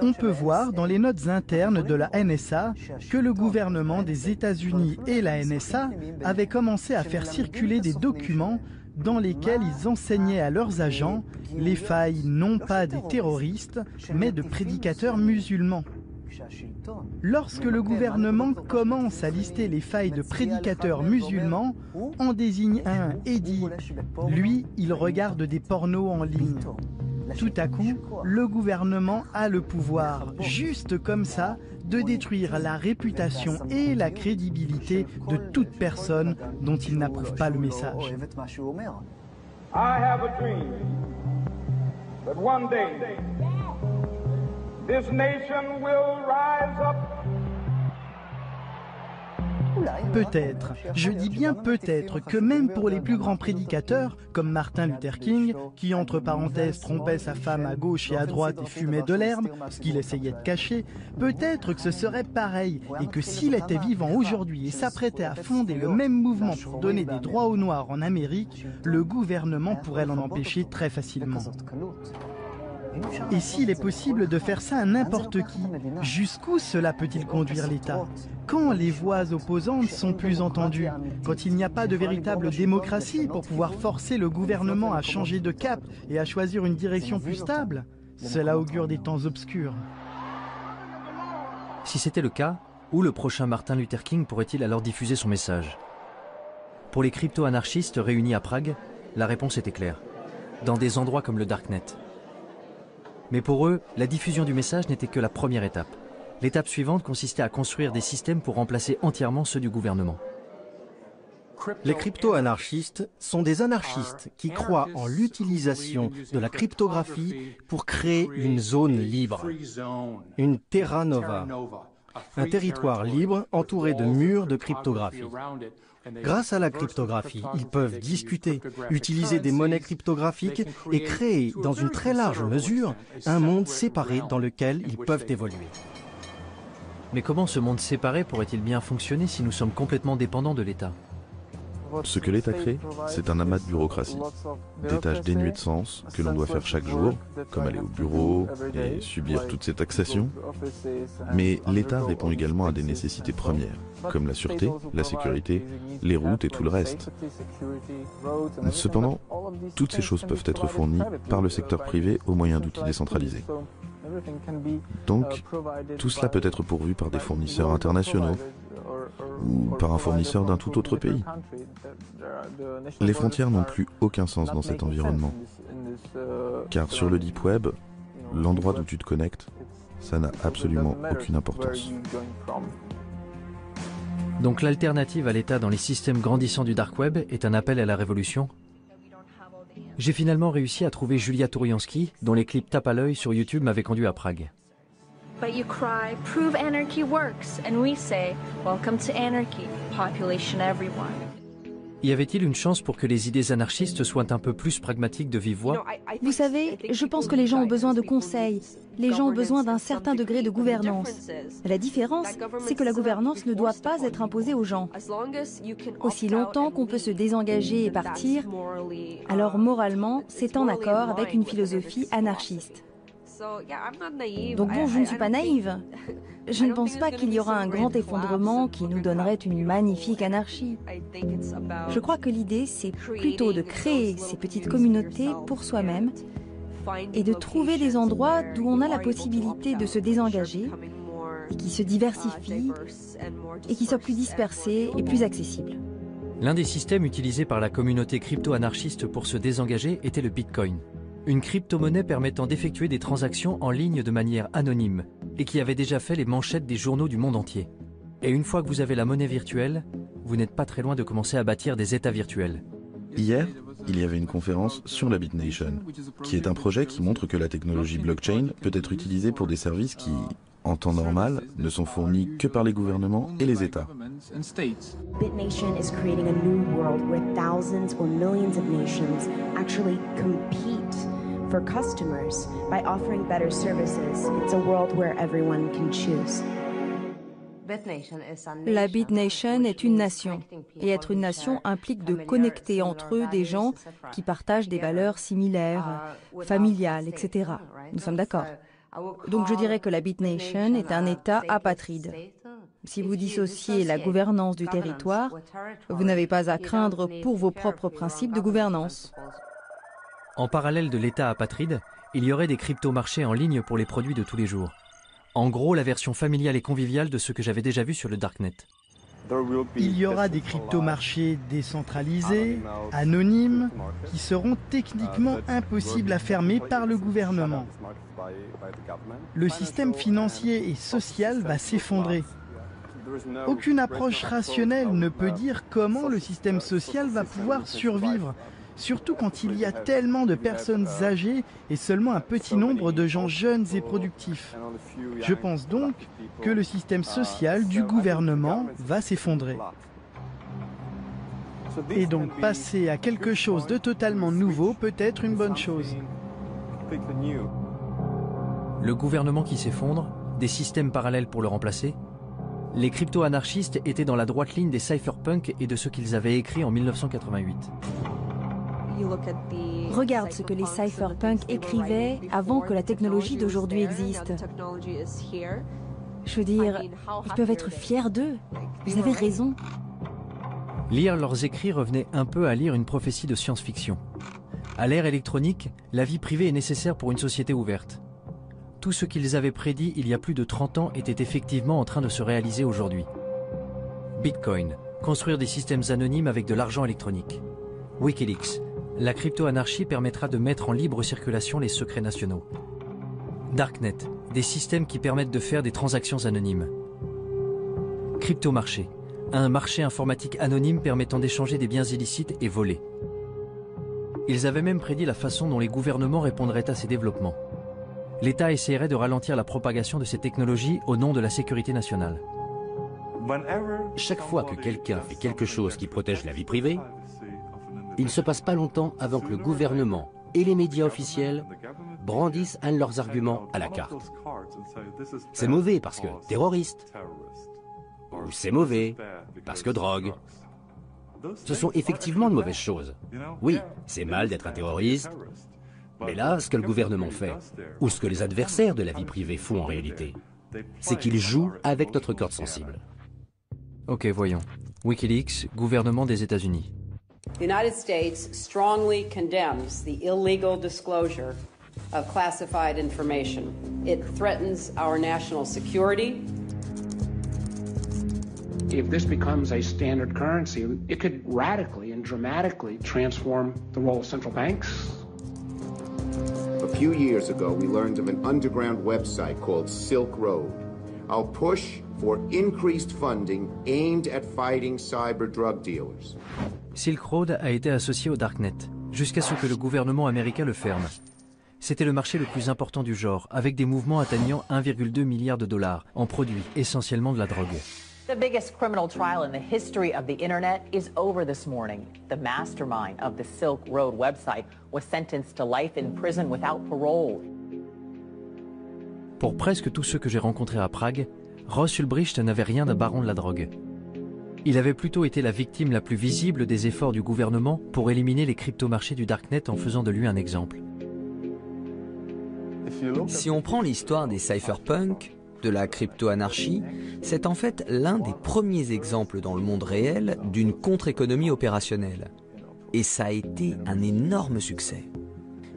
On peut voir dans les notes internes de la NSA que le gouvernement des États-Unis et la NSA avaient commencé à faire circuler des documents dans lesquels ils enseignaient à leurs agents les failles non pas des terroristes, mais de prédicateurs musulmans. Lorsque le gouvernement commence à lister les failles de prédicateurs musulmans, on désigne un et dit « lui, il regarde des pornos en ligne ». Tout à coup, le gouvernement a le pouvoir, juste comme ça, de détruire la réputation et la crédibilité de toute personne dont il n'approuve pas le message. I have a dream that one day this nation will rise up. Peut-être, je dis bien peut-être, que même pour les plus grands prédicateurs, comme Martin Luther King, qui entre parenthèses trompait sa femme à gauche et à droite et fumait de l'herbe, ce qu'il essayait de cacher, peut-être que ce serait pareil, et que s'il était vivant aujourd'hui et s'apprêtait à fonder le même mouvement pour donner des droits aux Noirs en Amérique, le gouvernement pourrait l'en empêcher très facilement. Et s'il est possible de faire ça à n'importe qui, jusqu'où cela peut-il conduire l'État? Quand les voix opposantes sont plus entendues? Quand il n'y a pas de véritable démocratie pour pouvoir forcer le gouvernement à changer de cap et à choisir une direction plus stable? Cela augure des temps obscurs. Si c'était le cas, où le prochain Martin Luther King pourrait-il alors diffuser son message? Pour les crypto-anarchistes réunis à Prague, la réponse était claire. Dans des endroits comme le Darknet. Mais pour eux, la diffusion du message n'était que la première étape. L'étape suivante consistait à construire des systèmes pour remplacer entièrement ceux du gouvernement. Les crypto-anarchistes sont des anarchistes qui croient en l'utilisation de la cryptographie pour créer une zone libre, une terra nova, un territoire libre entouré de murs de cryptographie. Grâce à la cryptographie, ils peuvent discuter, utiliser des monnaies cryptographiques et créer, dans une très large mesure, un monde séparé dans lequel ils peuvent évoluer. Mais comment ce monde séparé pourrait-il bien fonctionner si nous sommes complètement dépendants de l'État? Ce que l'État crée, c'est un amas de bureaucratie, des tâches dénuées de sens que l'on doit faire chaque jour, comme aller au bureau et subir toutes ces taxations. Mais l'État répond également à des nécessités premières, comme la sûreté, la sécurité, les routes et tout le reste. Cependant, toutes ces choses peuvent être fournies par le secteur privé au moyen d'outils décentralisés. Donc, tout cela peut être pourvu par des fournisseurs internationaux, ou par un fournisseur d'un tout autre pays. Les frontières n'ont plus aucun sens dans cet environnement. Car sur le Deep Web, l'endroit d'où tu te connectes, ça n'a absolument aucune importance. Donc l'alternative à l'État dans les systèmes grandissants du Dark Web est un appel à la révolution? J'ai finalement réussi à trouver Julia Touriansky, dont les clips tape à l'œil sur YouTube m'avaient conduit à Prague. But you cry, prove anarchy works, and we say, welcome to anarchy, population everyone. Y avait-il une chance pour que les idées anarchistes soient un peu plus pragmatiques de vive voix? Vous savez, je pense que les gens ont besoin de conseils. Les gens ont besoin d'un certain degré de gouvernance. La différence, c'est que la gouvernance ne doit pas être imposée aux gens. Aussi longtemps qu'on peut se désengager et partir, alors moralement, c'est en accord avec une philosophie anarchiste. Donc bon, je ne suis pas naïve. Je ne pense pas qu'il y aura un grand effondrement qui nous donnerait une magnifique anarchie. Je crois que l'idée, c'est plutôt de créer ces petites communautés pour soi-même et de trouver des endroits d'où on a la possibilité de se désengager et qui se diversifient et qui soient plus dispersés et plus accessibles. L'un des systèmes utilisés par la communauté crypto-anarchiste pour se désengager était le Bitcoin. Une crypto-monnaie permettant d'effectuer des transactions en ligne de manière anonyme et qui avait déjà fait les manchettes des journaux du monde entier. Et une fois que vous avez la monnaie virtuelle, vous n'êtes pas très loin de commencer à bâtir des États virtuels. Hier, il y avait une conférence sur la BitNation, qui est un projet qui montre que la technologie blockchain peut être utilisée pour des services qui, en temps normal, ne sont fournis que par les gouvernements et les États. BitNation is creating a new world where thousands or millions of nations actually compete for customers by offering better services. It's a world where everyone can choose. La BitNation est une nation, et être une nation implique de connecter entre eux des gens qui partagent des valeurs similaires, familiales, etc. Nous sommes d'accord. Donc je dirais que la BitNation est un État apatride. Si vous dissociez la gouvernance du territoire, vous n'avez pas à craindre pour vos propres principes de gouvernance. En parallèle de l'État apatride, il y aurait des crypto-marchés en ligne pour les produits de tous les jours. En gros, la version familiale et conviviale de ce que j'avais déjà vu sur le Darknet. Il y aura des crypto-marchés décentralisés, anonymes, qui seront techniquement impossibles à fermer par le gouvernement. Le système financier et social va s'effondrer. Aucune approche rationnelle ne peut dire comment le système social va pouvoir survivre, surtout quand il y a tellement de personnes âgées et seulement un petit nombre de gens jeunes et productifs. Je pense donc que le système social du gouvernement va s'effondrer. Et donc passer à quelque chose de totalement nouveau peut être une bonne chose. Le gouvernement qui s'effondre, des systèmes parallèles pour le remplacer. Les crypto-anarchistes étaient dans la droite ligne des cypherpunks et de ce qu'ils avaient écrit en 1988. Regarde ce que les cypherpunks écrivaient avant que la technologie d'aujourd'hui existe. Je veux dire, ils peuvent être fiers d'eux. Vous avez raison. Lire leurs écrits revenait un peu à lire une prophétie de science-fiction. À l'ère électronique, la vie privée est nécessaire pour une société ouverte. Tout ce qu'ils avaient prédit il y a plus de 30 ans était effectivement en train de se réaliser aujourd'hui. Bitcoin, construire des systèmes anonymes avec de l'argent électronique. Wikileaks, la crypto-anarchie permettra de mettre en libre circulation les secrets nationaux. Darknet, des systèmes qui permettent de faire des transactions anonymes. Crypto-marché, un marché informatique anonyme permettant d'échanger des biens illicites et volés. Ils avaient même prédit la façon dont les gouvernements répondraient à ces développements. L'État essaierait de ralentir la propagation de ces technologies au nom de la sécurité nationale. Chaque fois que quelqu'un fait quelque chose qui protège la vie privée, il ne se passe pas longtemps avant que le gouvernement et les médias officiels brandissent un de leurs arguments à la carte. C'est mauvais parce que terroriste, ou c'est mauvais parce que drogue. Ce sont effectivement de mauvaises choses. Oui, c'est mal d'être un terroriste, mais là, ce que le gouvernement fait, ou ce que les adversaires de la vie privée font en réalité, c'est qu'ils jouent avec notre corde sensible. Ok, voyons. Wikileaks, gouvernement des États-Unis. The United States strongly condemns the illegal disclosure of classified information. It threatens our national security. If this becomes a standard currency, it could radically and dramatically transform the role of central banks. A few years ago, we learned of an underground website called Silk Road. Our push for increased funding aimed at fighting cyber drug dealers. Silk Road a été associé au Darknet, jusqu'à ce que le gouvernement américain le ferme. C'était le marché le plus important du genre, avec des mouvements atteignant 1,2 milliard de dollars, en produits essentiellement de la drogue. The biggest criminal trial in the history of the internet is over this morning. The mastermind of the Silk Road website was sentenced to life in prison without parole. Pour presque tous ceux que j'ai rencontrés à Prague, Ross Ulbricht n'avait rien d'un baron de la drogue. Il avait plutôt été la victime la plus visible des efforts du gouvernement pour éliminer les cryptomarchés du Darknet en faisant de lui un exemple. Si on prend l'histoire des cypherpunks, de la crypto-anarchie, c'est en fait l'un des premiers exemples dans le monde réel d'une contre-économie opérationnelle. Et ça a été un énorme succès.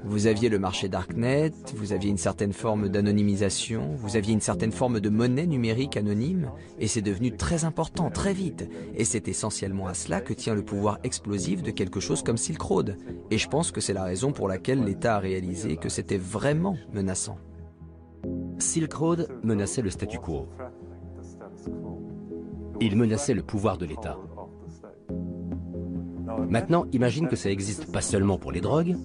Vous aviez le marché Darknet, vous aviez une certaine forme d'anonymisation, vous aviez une certaine forme de monnaie numérique anonyme, et c'est devenu très important, très vite. Et c'est essentiellement à cela que tient le pouvoir explosif de quelque chose comme Silk Road. Et je pense que c'est la raison pour laquelle l'État a réalisé que c'était vraiment menaçant. Silk Road menaçait le statu quo. Il menaçait le pouvoir de l'État. Maintenant, imagine que ça existe pas seulement pour les drogues,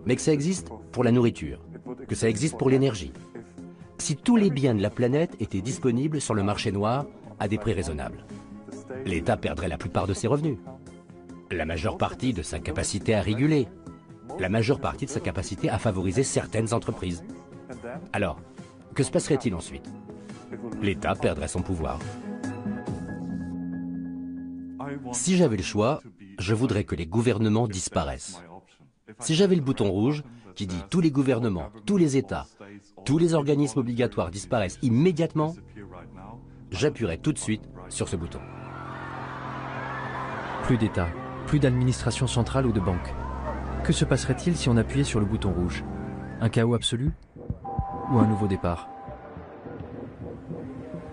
mais que ça existe pour la nourriture, que ça existe pour l'énergie. Si tous les biens de la planète étaient disponibles sur le marché noir à des prix raisonnables, l'État perdrait la plupart de ses revenus, la majeure partie de sa capacité à réguler, la majeure partie de sa capacité à favoriser certaines entreprises. Alors, que se passerait-il ensuite? L'État perdrait son pouvoir. Si j'avais le choix, je voudrais que les gouvernements disparaissent. Si j'avais le bouton rouge qui dit tous les gouvernements, tous les États, tous les organismes obligatoires disparaissent immédiatement, j'appuierais tout de suite sur ce bouton. Plus d'État, plus d'administration centrale ou de banque. Que se passerait-il si on appuyait sur le bouton rouge? Un chaos absolu? Ou un nouveau départ?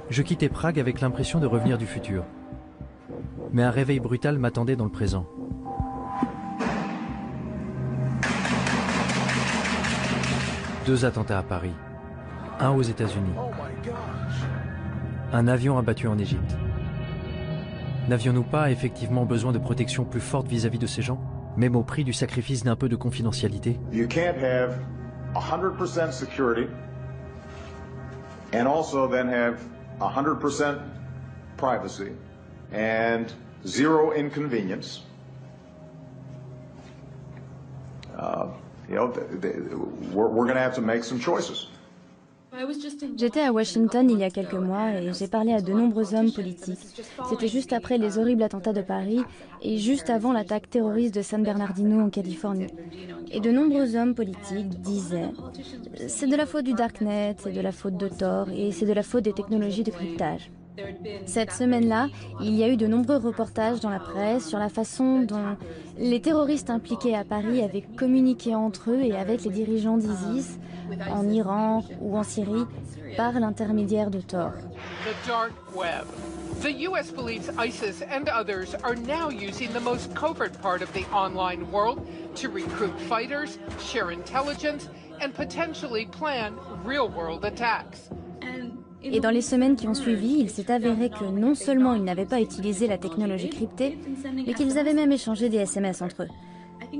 Je quittais Prague avec l'impression de revenir du futur. Mais un réveil brutal m'attendait dans le présent. Deux attentats à Paris, un aux États-Unis, un avion abattu en Égypte. N'avions-nous pas effectivement besoin de protection plus forte vis-à-vis de ces gens, même au prix du sacrifice d'un peu de confidentialité? You can't have 100% security and also then have 100% privacy and zero inconvenience. We're going to have to make some choices. J'étais à Washington il y a quelques mois et j'ai parlé à de nombreux hommes politiques. C'était juste après les horribles attentats de Paris et juste avant l'attaque terroriste de San Bernardino en Californie. Et de nombreux hommes politiques disaient « C'est de la faute du Darknet, c'est de la faute de Tor et c'est de la faute des technologies de cryptage ». Cette semaine-là, il y a eu de nombreux reportages dans la presse sur la façon dont les terroristes impliqués à Paris avaient communiqué entre eux et avec les dirigeants d'ISIS en Iran ou en Syrie par l'intermédiaire de Tor. The dark web. The US believes ISIS and others are now using the most covert part of the online world to recruit fighters, share intelligence, and potentially plan real-world attacks. Et dans les semaines qui ont suivi, il s'est avéré que non seulement ils n'avaient pas utilisé la technologie cryptée, mais qu'ils avaient même échangé des SMS entre eux.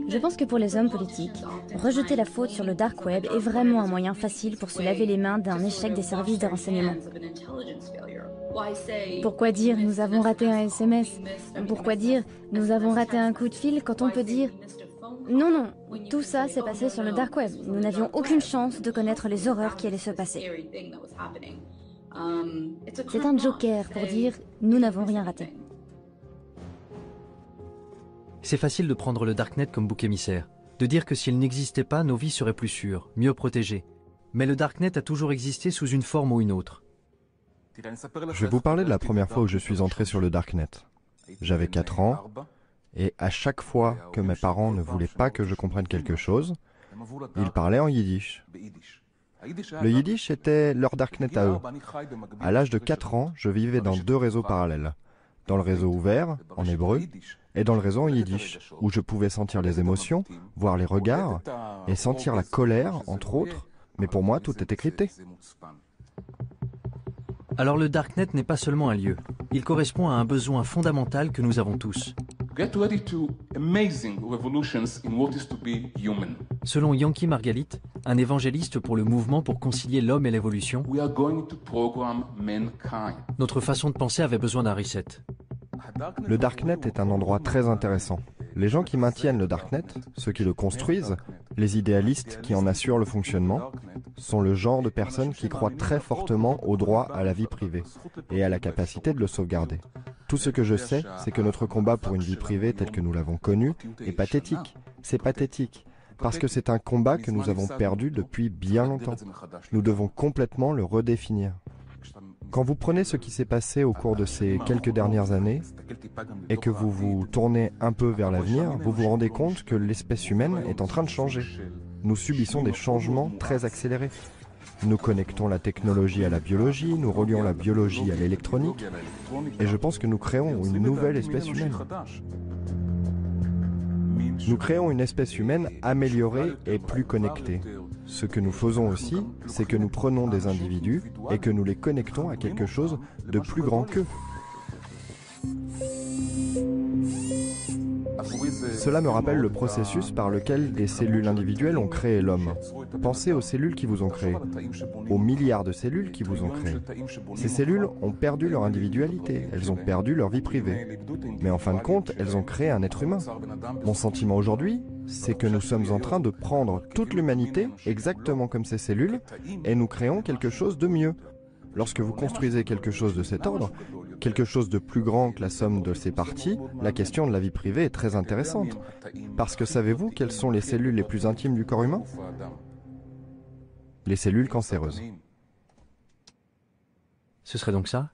Je pense que pour les hommes politiques, rejeter la faute sur le dark web est vraiment un moyen facile pour se laver les mains d'un échec des services de renseignement. Pourquoi dire « nous avons raté un SMS » ? Pourquoi dire « nous avons raté un coup de fil » quand on peut dire « non, non, tout ça s'est passé sur le dark web. Nous n'avions aucune chance de connaître les horreurs qui allaient se passer. » C'est un joker pour dire « nous n'avons rien raté ». C'est facile de prendre le Darknet comme bouc émissaire, de dire que s'il n'existait pas, nos vies seraient plus sûres, mieux protégées. Mais le Darknet a toujours existé sous une forme ou une autre. Je vais vous parler de la première fois où je suis entré sur le Darknet. J'avais 4 ans, et à chaque fois que mes parents ne voulaient pas que je comprenne quelque chose, ils parlaient en yiddish. Le yiddish était leur Darknet à eux. À l'âge de 4 ans, je vivais dans 2 réseaux parallèles. Dans le réseau ouvert, en hébreu, et dans le réseau en yiddish, où je pouvais sentir les émotions, voir les regards, et sentir la colère, entre autres, mais pour moi, tout était crypté. Alors le Darknet n'est pas seulement un lieu, il correspond à un besoin fondamental que nous avons tous. Get ready to amazing revolutions in what is to be human. Selon Yanky Margalit, un évangéliste pour le mouvement pour concilier l'homme et l'évolution, notre façon de penser avait besoin d'un reset. Le Darknet est un endroit très intéressant. Les gens qui maintiennent le Darknet, ceux qui le construisent, les idéalistes qui en assurent le fonctionnement, sont le genre de personnes qui croient très fortement au droit à la vie privée et à la capacité de le sauvegarder. Tout ce que je sais, c'est que notre combat pour une vie privée telle que nous l'avons connue est pathétique. C'est pathétique, parce que c'est un combat que nous avons perdu depuis bien longtemps. Nous devons complètement le redéfinir. Quand vous prenez ce qui s'est passé au cours de ces quelques dernières années et que vous vous tournez un peu vers l'avenir, vous vous rendez compte que l'espèce humaine est en train de changer. Nous subissons des changements très accélérés. Nous connectons la technologie à la biologie, nous relions la biologie à l'électronique, et je pense que nous créons une nouvelle espèce humaine. Nous créons une espèce humaine améliorée et plus connectée. Ce que nous faisons aussi, c'est que nous prenons des individus et que nous les connectons à quelque chose de plus grand qu'eux. Cela me rappelle le processus par lequel des cellules individuelles ont créé l'homme. Pensez aux cellules qui vous ont créé, aux milliards de cellules qui vous ont créé. Ces cellules ont perdu leur individualité, elles ont perdu leur vie privée. Mais en fin de compte, elles ont créé un être humain. Mon sentiment aujourd'hui, c'est que nous sommes en train de prendre toute l'humanité, exactement comme ces cellules, et nous créons quelque chose de mieux. Lorsque vous construisez quelque chose de cet ordre, quelque chose de plus grand que la somme de ses parties, la question de la vie privée est très intéressante. Parce que savez-vous quelles sont les cellules les plus intimes du corps humain? Les cellules cancéreuses. Ce serait donc ça?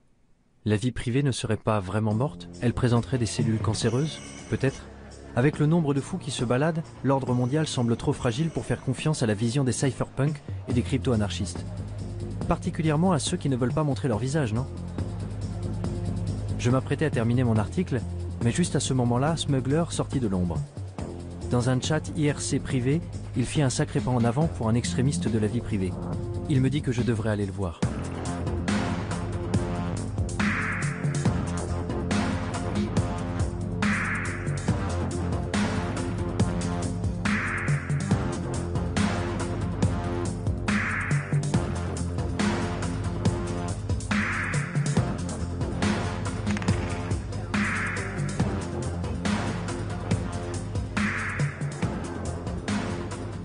La vie privée ne serait pas vraiment morte? Elle présenterait des cellules cancéreuses? Peut-être? Avec le nombre de fous qui se baladent, l'ordre mondial semble trop fragile pour faire confiance à la vision des cypherpunks et des crypto-anarchistes. Particulièrement à ceux qui ne veulent pas montrer leur visage, non? Je m'apprêtais à terminer mon article, mais juste à ce moment-là, Smuggler sortit de l'ombre. Dans un chat IRC privé, il fit un sacré pas en avant pour un extrémiste de la vie privée. Il me dit que je devrais aller le voir.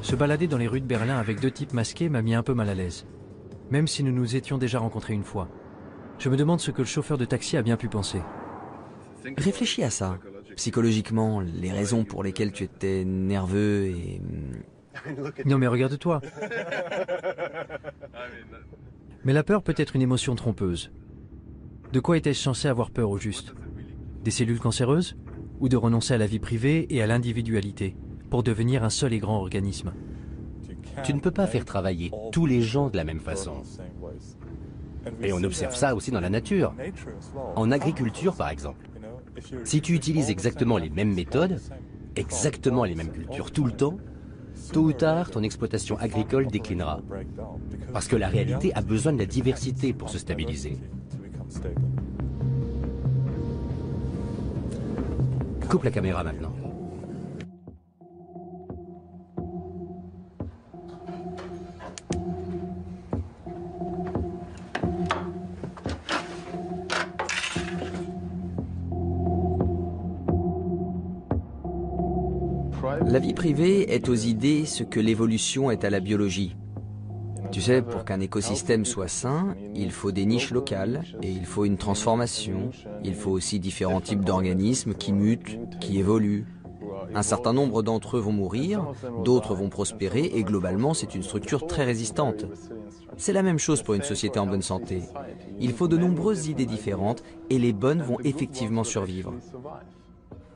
Se balader dans les rues de Berlin avec deux types masqués m'a mis un peu mal à l'aise. Même si nous nous étions déjà rencontrés une fois. Je me demande ce que le chauffeur de taxi a bien pu penser. Réfléchis à ça. Psychologiquement, les raisons pour lesquelles tu étais nerveux et... Non mais regarde-toi. Mais la peur peut être une émotion trompeuse. De quoi était-je censé avoir peur au juste? Des cellules cancéreuses? Ou de renoncer à la vie privée et à l'individualité pour devenir un seul et grand organisme? Tu ne peux pas faire travailler tous les gens de la même façon. Et on observe ça aussi dans la nature. En agriculture, par exemple. Si tu utilises exactement les mêmes méthodes, exactement les mêmes cultures tout le temps, tôt ou tard, ton exploitation agricole déclinera. Parce que la réalité a besoin de la diversité pour se stabiliser. Coupe la caméra maintenant. La vie privée est aux idées ce que l'évolution est à la biologie. Tu sais, pour qu'un écosystème soit sain, il faut des niches locales et il faut une transformation. Il faut aussi différents types d'organismes qui mutent, qui évoluent. Un certain nombre d'entre eux vont mourir, d'autres vont prospérer et globalement c'est une structure très résistante. C'est la même chose pour une société en bonne santé. Il faut de nombreuses idées différentes et les bonnes vont effectivement survivre.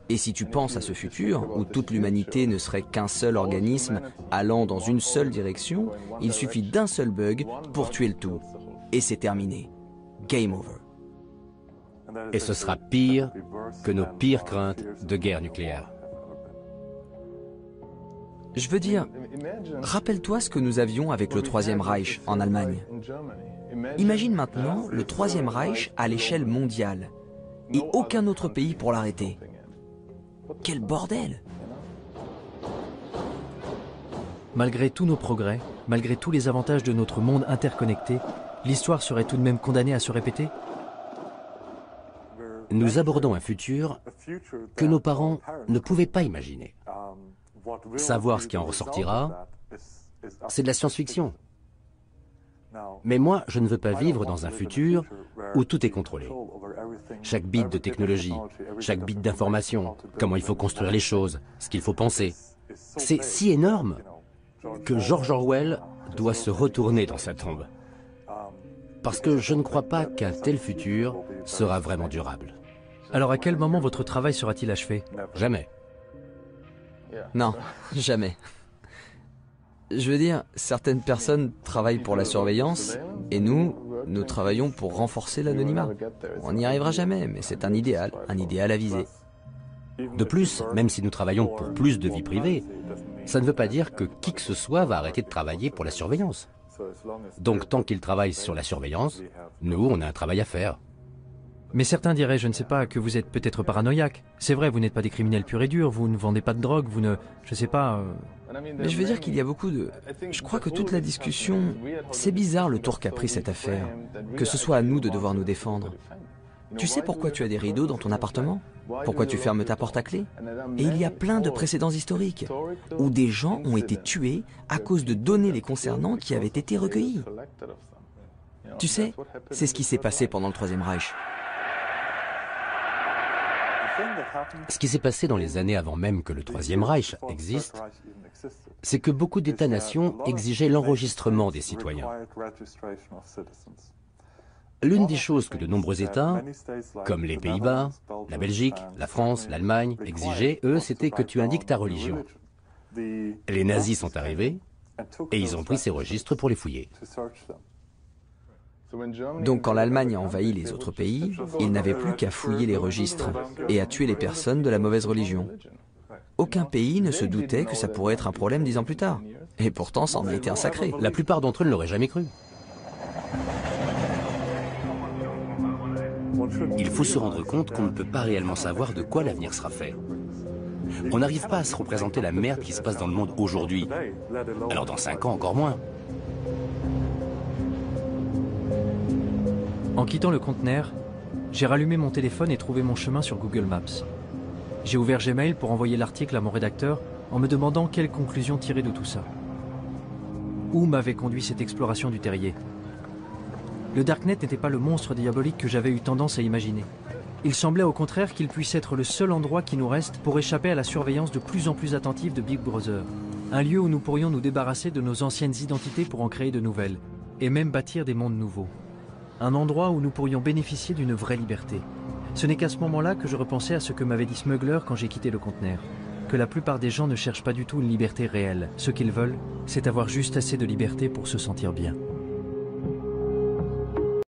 Et si tu penses à ce futur, où toute l'humanité ne serait qu'un seul organisme allant dans une seule direction, il suffit d'un seul bug pour tuer le tout. Et c'est terminé. Game over. Et ce sera pire que nos pires craintes de guerre nucléaire. Je veux dire, rappelle-toi ce que nous avions avec le Troisième Reich en Allemagne. Imagine maintenant le Troisième Reich à l'échelle mondiale et aucun autre pays pour l'arrêter. Quel bordel! Malgré tous nos progrès, malgré tous les avantages de notre monde interconnecté, l'histoire serait tout de même condamnée à se répéter? Nous abordons un futur que nos parents ne pouvaient pas imaginer. Savoir ce qui en ressortira, c'est de la science-fiction. Mais moi, je ne veux pas vivre dans un futur où tout est contrôlé. Chaque bit de technologie, chaque bit d'information, comment il faut construire les choses, ce qu'il faut penser. C'est si énorme que George Orwell doit se retourner dans sa tombe. Parce que je ne crois pas qu'un tel futur sera vraiment durable. Alors à quel moment votre travail sera-t-il achevé? Jamais. Non, jamais. Je veux dire, certaines personnes travaillent pour la surveillance et nous travaillons pour renforcer l'anonymat. On n'y arrivera jamais, mais c'est un idéal à viser. De plus, même si nous travaillons pour plus de vie privée, ça ne veut pas dire que qui que ce soit va arrêter de travailler pour la surveillance. Donc tant qu'ils travaillent sur la surveillance, nous, on a un travail à faire. Mais certains diraient, je ne sais pas, que vous êtes peut-être paranoïaque. C'est vrai, vous n'êtes pas des criminels purs et durs, vous ne vendez pas de drogue, vous ne... je sais pas... Mais je veux dire qu'il y a beaucoup de... Je crois que toute la discussion... C'est bizarre le tour qu'a pris cette affaire. Que ce soit à nous de devoir nous défendre. Tu sais pourquoi tu as des rideaux dans ton appartement? Pourquoi tu fermes ta porte à clé? Et il y a plein de précédents historiques où des gens ont été tués à cause de données les concernant qui avaient été recueillies. Tu sais, c'est ce qui s'est passé pendant le Troisième Reich. Ce qui s'est passé dans les années avant même que le Troisième Reich existe, c'est que beaucoup d'États-nations exigeaient l'enregistrement des citoyens. L'une des choses que de nombreux États, comme les Pays-Bas, la Belgique, la France, l'Allemagne, exigeaient, eux, c'était que tu indiques ta religion. Les nazis sont arrivés et ils ont pris ces registres pour les fouiller. Donc quand l'Allemagne a envahi les autres pays, ils n'avaient plus qu'à fouiller les registres et à tuer les personnes de la mauvaise religion. Aucun pays ne se doutait que ça pourrait être un problème 10 ans plus tard. Et pourtant, ça en a été un sacré. La plupart d'entre eux ne l'auraient jamais cru. Il faut se rendre compte qu'on ne peut pas réellement savoir de quoi l'avenir sera fait. On n'arrive pas à se représenter la merde qui se passe dans le monde aujourd'hui. Alors dans 5 ans, encore moins. En quittant le conteneur, j'ai rallumé mon téléphone et trouvé mon chemin sur Google Maps. J'ai ouvert Gmail pour envoyer l'article à mon rédacteur en me demandant quelles conclusions tirer de tout ça. Où m'avait conduit cette exploration du terrier? Le Darknet n'était pas le monstre diabolique que j'avais eu tendance à imaginer. Il semblait au contraire qu'il puisse être le seul endroit qui nous reste pour échapper à la surveillance de plus en plus attentive de Big Brother. Un lieu où nous pourrions nous débarrasser de nos anciennes identités pour en créer de nouvelles, et même bâtir des mondes nouveaux. Un endroit où nous pourrions bénéficier d'une vraie liberté. Ce n'est qu'à ce moment-là que je repensais à ce que m'avait dit Smuggler quand j'ai quitté le conteneur. Que la plupart des gens ne cherchent pas du tout une liberté réelle. Ce qu'ils veulent, c'est avoir juste assez de liberté pour se sentir bien.